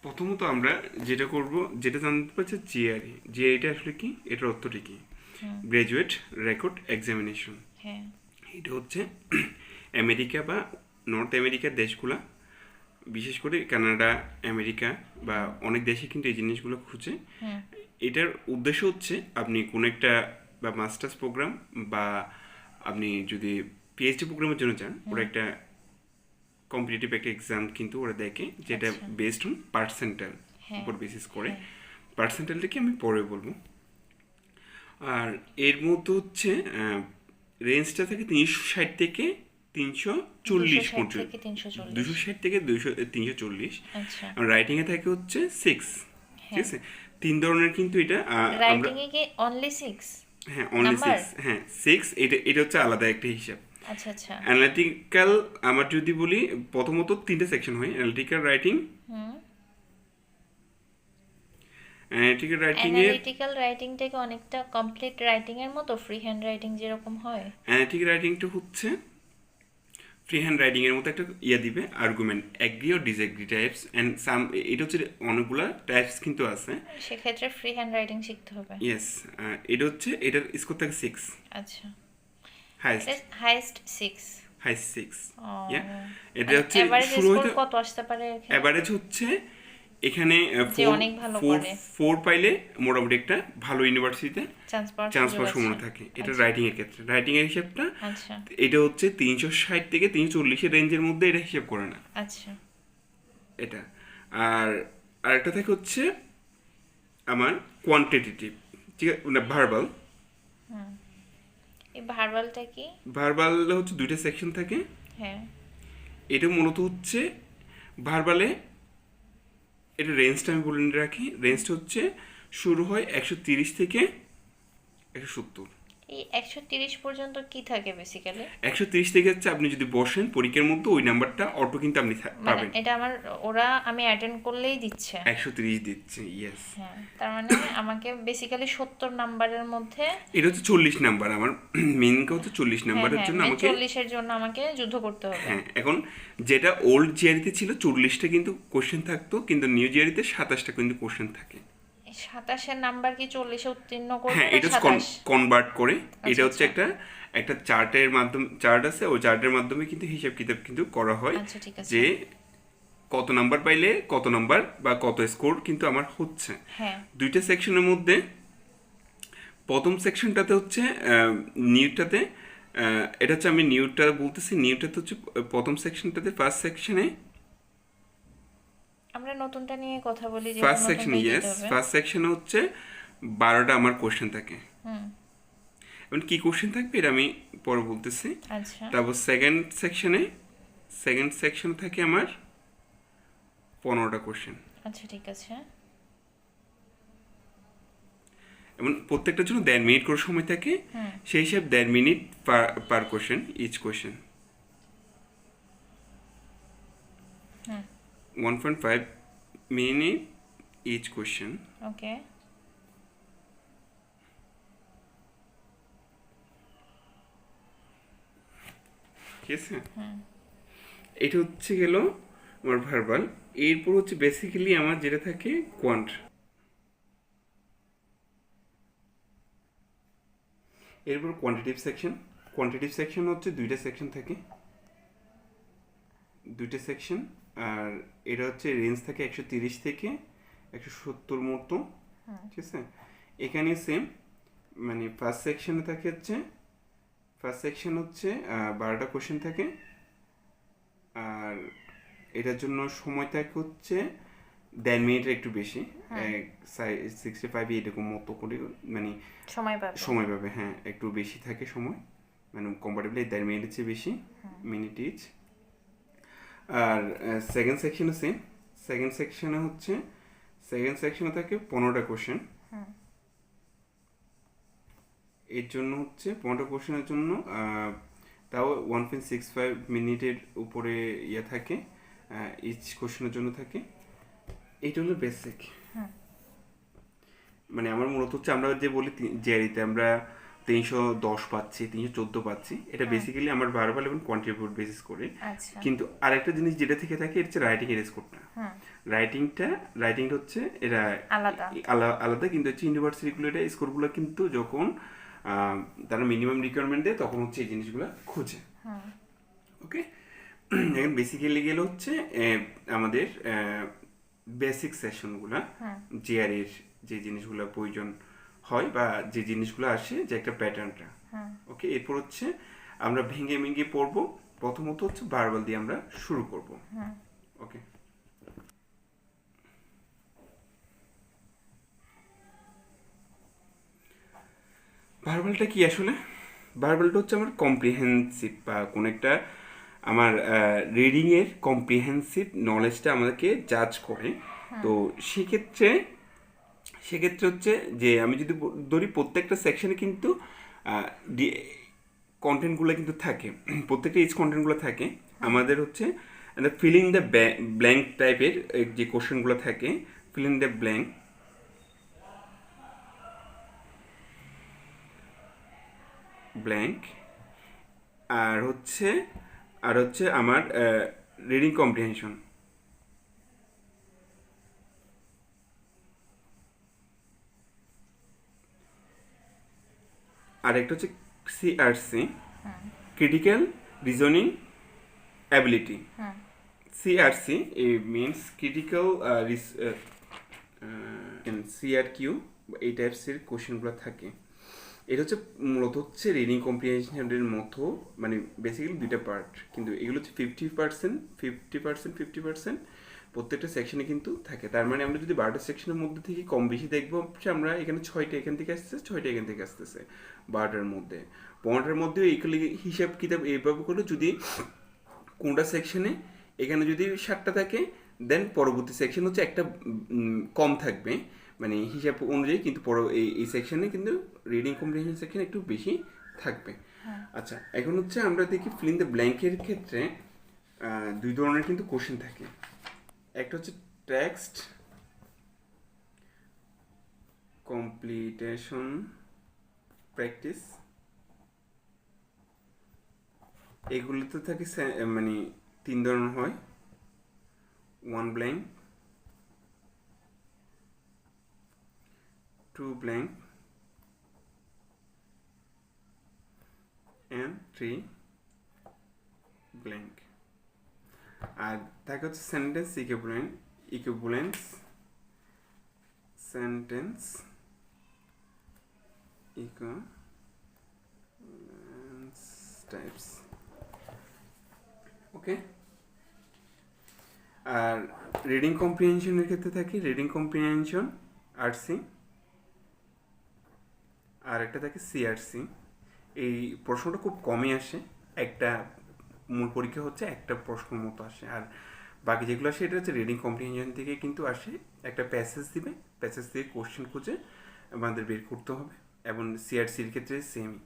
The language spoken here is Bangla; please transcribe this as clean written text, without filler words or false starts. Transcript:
প্রথমত আমরা যেটা করব, যেটা জানতে পারছি জিআরই। জিআরইটা আসলে কি, এটার অর্থটা কি? হুম। Graduate record examination. হ্যাঁ। এটা হচ্ছে আমেরিকা বা নর্থ আমেরিকার দেশগুলা, বিশেষ করে কানাডা, আমেরিকা বা অনেক দেশে কিন্তু এই জিনিসগুলো খুঁজে। হুম। এটার উদ্দেশ্য হচ্ছে আপনি কোনো একটা বা মাস্টার্স প্রোগ্রাম বা আপনি যদি পিএইচডি প্রোগ্রামের জন্য চান, ওরা হুম। একটা কম্পিটিটিভ একটা এক্সাম কিন্তু ওরা দেখে, যেটা আচ্ছা। বেসড অন পার্সেন্টাইল হ্যাঁ। উপর বেসিস করে। হ্যাঁ। পার্সেন্টাইলটাকে আমি পরে বলবো। আর এর মধ্যে হচ্ছে রেঞ্জটা থাকে 360 থেকে 340 260 পর্যন্ত। থেকে 340। 260 থেকে 340। আচ্ছা। রাইটিংয়ে থাকে হচ্ছে 6। ঠিক হ্যাঁ। আছে, তিন ধরনের কিন্তু এটা আমরা। রাইটিং এ কি অনলি 6 হ্যাঁ, অনলি নাম্বার? 6। হ্যাঁ, 6। এটা এটা হচ্ছে আলাদা একটা হিসাব। আচ্ছা আচ্ছা। অ্যানালিটিক্যাল আমার যদি বলি, প্রথমত তিনটে সেকশন হয়: অ্যানালিটিক্যাল রাইটিং। হুম। অ্যানালিটিক্যাল রাইটিংয়ের অ্যানালিটিক্যাল রাইটিংটাকে অনেকটা কমপ্লিট রাইটিং এর মতো, ফ্রি হ্যান্ড রাইটিং যেরকম হয়। অ্যানালিটিক্যাল রাইটিংটা হচ্ছে ফ্রি হ্যান্ড রাইটিং এর মতো একটা দিবে, আর্গুমেন্ট, অ্যাগ্রি ও ডিসএগ্রি টাইপস এন্ড সাম। এটা হচ্ছে অনেকগুলা টাইপস কিন্তু আছে। সেক্ষেত্রে ফ্রি হ্যান্ড রাইটিং শিখতে হবে। ইয়েস। এটা হচ্ছে, এটার স্কোর থাকে 6। আচ্ছা। হাইস্ট। হাইয়েস্ট 6। হাইস্ট 6। ও, ইয়া, এটা মানে হচ্ছে এভারেজ শুরু স্কোর হইতে। কত আসতে পারে এখানে? অ্যাভারেজ হচ্ছে এখানে যে ফোর অনেক ভালো ফোর করে ফোর পাইলে মোটামুটি একটা ভালো ইউনিভার্সিটিতে চান্স পাওয়ার চান্স সুযোগ পাওয়ার আছে। সম্ভাবনা থাকে। এটা আচ্ছা রাইটিং এর ক্ষেত্রে, রাইটিং এর হিসাবটা আচ্ছা এটা হচ্ছে 360 থেকে 340 রেঞ্জের মধ্যে এটা হিসাব করে না আচ্ছা। এটা। আর আরেকটা থাকে হচ্ছে আমার কোয়ান্টিটেটিভ, ঠিক আছে, মানে ভার্বাল। হুম। এই ভার্বালটা কি? ভার্বাল হচ্ছে দুইটা সেকশন থাকে। হ্যাঁ। এটা মূলত হচ্ছে ভার্বালে, এটা রেঞ্জটা আমি বলে রাখি। রেঞ্জটা হচ্ছে শুরু হয় 130 থেকে 170। এই 130 পর্যন্ত কি থাকে বেসিক্যালি? 130 থেকে হচ্ছে আপনি যদি বসেন পরীক্ষার মধ্যে, ওই নাম্বারটা অটো কিন্তু আপনি মানে পাবেন। এটা আমার, ওরা আমি অ্যাটেন্ড করলেই দিচ্ছে? 130 দিচ্ছে, ইয়েস। হ্যাঁ, তার মানে আমাকে বেসিক্যালি 70 নাম্বারের মধ্যে। এটা হচ্ছে 40 নাম্বার। আমার মেনকে হচ্ছে 40 হ্যাঁ নাম্বারের হ্যাঁ, জন্য মানে আমাকে। 40-এর জন্য আমাকে যুদ্ধ করতে হবে। হ্যাঁ, এখন যেটা ওল্ড জিআরিতে ছিল 40টা কিন্তু কোশ্চেন থাকতো, কিন্তু নিউ জিআরিতে 27টা কিন্তু কোশ্চেন থাকে। 27-এর নাম্বার কি 40-এ উত্তীর্ণ করবে হ্যাঁ, না এটা হচ্ছে 27? কনভার্ট করে। এটা আচ্ছা হচ্ছে আচ্ছা। একটা একটা চার্টের মাধ্যমে, চার্ট আছে, ওই চার্টের মাধ্যমে কিন্তু হিসাব কিতাব কিন্তু করা হয় আচ্ছা ঠিক আছে। যে কত নাম্বার পাইলে কত নাম্বার বা কত স্কোর কিন্তু আমার হচ্ছে। হ্যাঁ। দুইটা সেকশনের মধ্যে প্রথম সেকশনটাতে হচ্ছে নিউটাতে, এটা হচ্ছে আমি নিউটা বলতেছি। নিউটাতে হচ্ছে প্রথম সেকশনটাতে, ফার্স্ট সেকশনে, আমরা নতুনটা নিয়ে কথা বলি, যেহেতু ফার্স্ট সেকশনে, নতুনটাই দিতে ইয়েস, হবে। ফার্স্ট সেকশনে হচ্ছে 12টা আমার কোশ্চেন থাকে। হুম। এখন কি কোশ্চেন থাকবে এটা আমি পরে বলতেছি। আচ্ছা তারপর সেকেন্ড সেকশন থাকে আমার 15টা কোশ্চেন। আচ্ছা ঠিক আছে। এবং প্রত্যেকটার জন্য 1.5 মিনিট করে সময় থাকে। হুম। সেই হিসাব 1.5 মিনিট পার কোশ্চেন, ইচ কোশ্চেন। হুম। 1.5 মিনিট ইচ কোশ্চেন। ওকে। ঠিক আছে, হুম। এটা হচ্ছে গেল আমার ভার্বাল। এরপর হচ্ছে বেসিক্যালি আমার যেটা থাকে কোয়ান্ট। এরপর কোয়ান্টিটিভ সেকশন। কোয়ান্টিটিভ সেকশন হচ্ছে দুইটা সেকশন থাকে, দুইটা সেকশন। আর এটা হচ্ছে রেঞ্জ থাকে 130 থেকে 170 মতো। ঠিক আছে, এখানে সেম, মানে ফার্স্ট সেকশনে থাকে হচ্ছে, ফার্স্ট সেকশন হচ্ছে 12টা কোশ্চেন থাকে। আর এটার জন্য সময় থাকে হচ্ছে 1.5 মিনিটের একটু বেশি, 65 এরকম মতো করে, মানে সময় পাবে। সময় পাবে। হ্যাঁ, একটু বেশি থাকে সময়, মানে কম্পারেবলি 1.5 মিনিটের চেয়ে বেশি, মিনিট ইচ। আর সেকেন্ড সেকশনে সেম। সেকেন্ড সেকশনে থাকে 15টা কোশ্চেন। এর জন্য হচ্ছে 15টা কোশ্চেনের জন্য তাও 1.65 মিনিটের উপরে ইয়ে থাকে, ইচ কোশ্চেনের জন্য থাকে। এইটা হলো বেসিক। মানে আমার মূলত হচ্ছে, আমরা যে বলি জেআরিতে আমরা 310 পাচ্ছি, 314 পাচ্ছি, এটা বেসিক্যালি আমার ভার্বাল এবং কন্ট্রিবিউট বেসিস করে। আচ্ছা। কিন্তু আরেকটা জিনিস যেটা থেকে থাকে এটা হচ্ছে রাইটিং এর স্কোরটা। রাইটিংটা হচ্ছে এটা আলাদা। আলাদা, কিন্তু হচ্ছে ইউনিভার্সিটিগুলো এটা স্কোরগুলো কিন্তু যখন তারা মিনিমাম রিকোয়ারমেন্ট দেয় তখন হচ্ছে এই জিনিসগুলো খুঁজে। ওকে, এখন বেসিক্যালি গেলে হচ্ছে আমাদের বেসিক সেশনগুলো, জিআর এর যে জিনিসগুলো প্রয়োজন হয় বা যে জিনিসগুলো আসে, যে একটা প্যাটার্নটা। ওকে, এরপর হচ্ছে আমরা ভেঙে ভেঙে পড়বো। প্রথমত হচ্ছে ভার্বাল দিয়ে আমরা শুরু করব। ওকে, ভার্বালটা কি আসলে? ভার্বালটা হচ্ছে আমার কম্প্রিহেন্সিভ বা কোন একটা আমার রিডিংয়ের কম্প্রিহেন্সিভ নলেজটা আমাদেরকে জাজ করে। তো সেক্ষেত্রে হচ্ছে যে আমি যদি ধরি প্রত্যেকটা সেকশনে কিন্তু কন্টেন্টগুলো কিন্তু থাকে, প্রত্যেকটা ইজ কন্টেন্টগুলো থাকে। আমাদের হচ্ছে ফিলিং দ্য ব্ল্যাঙ্ক টাইপের যে কোশ্চেনগুলো থাকে, ফিলিং দ্য ব্ল্যাঙ্ক, আর হচ্ছে আমার রিডিং কম্প্রিহেনশন। আর একটা হচ্ছে CRC, critical reasoning ability. CRC means critical CRQ, এই টাইপসের কোশ্চেনগুলো থাকে। এটা হচ্ছে মূলত হচ্ছে রিডিং কম্প্রিহেনশনের মতো, মানে বেসিক্যালি দুইটা পার্ট, কিন্তু এগুলো হচ্ছে 50% প্রত্যেকটা সেকশনে কিন্তু থাকে। তার মানে আমরা যদি 12টা সেকশনের মধ্যে থেকে কম বেশি দেখবো, আমরা এখানে 6টা এখান থেকে আসতেছে, 6টা এখান থেকে আসতেছে 12টার মধ্যে। 15টার মধ্যেও এইগুলি হিসাব কিতাব এইভাবে করে, যদি কোনটা সেকশনে এখানে যদি 7টা থাকে, দেন পরবর্তী সেকশন হচ্ছে একটা কম থাকবে, মানে হিসাব অনুযায়ী, কিন্তু এই সেকশনে কিন্তু রিডিং কম্প্রিহেনশন সেকশন একটু বেশি থাকবে। আচ্ছা, এখন হচ্ছে আমরা দেখি ফিল ইন দ্য ব্ল্যাঙ্কের ক্ষেত্রে দুই ধরনের কিন্তু কোশ্চেন থাকে। একটা হচ্ছে টেক্সট কমপ্লিটেশন প্র্যাকটিস, এগুলোতে থাকে মানে 3 ধরনের হয়। 1 blank, 2 blank and 3 blank। আর থাকে হচ্ছে sentence equivalence sentence equivalence types. Okay, আর রিডিং কম্প্রিহেনশনের ক্ষেত্রে থাকে রিডিং কম্প্রিহেনশন আরসি, আর একটা থাকে সিআরসি। এই প্রশ্নটা খুব কমই আসে, একটা মূল পরীক্ষা হচ্ছে একটা প্রশ্ন মতো আসে, আর বাকি যেগুলো আসে এটা হচ্ছে রিডিং কম্প্রিহেনশন থেকে কিন্তু আসে। একটা প্যাসেজ দিবে, প্যাসেজ থেকে কোশ্চেন খুঁজে আমাদের বের করতে হবে, এবং সিআরসির ক্ষেত্রে সেমই।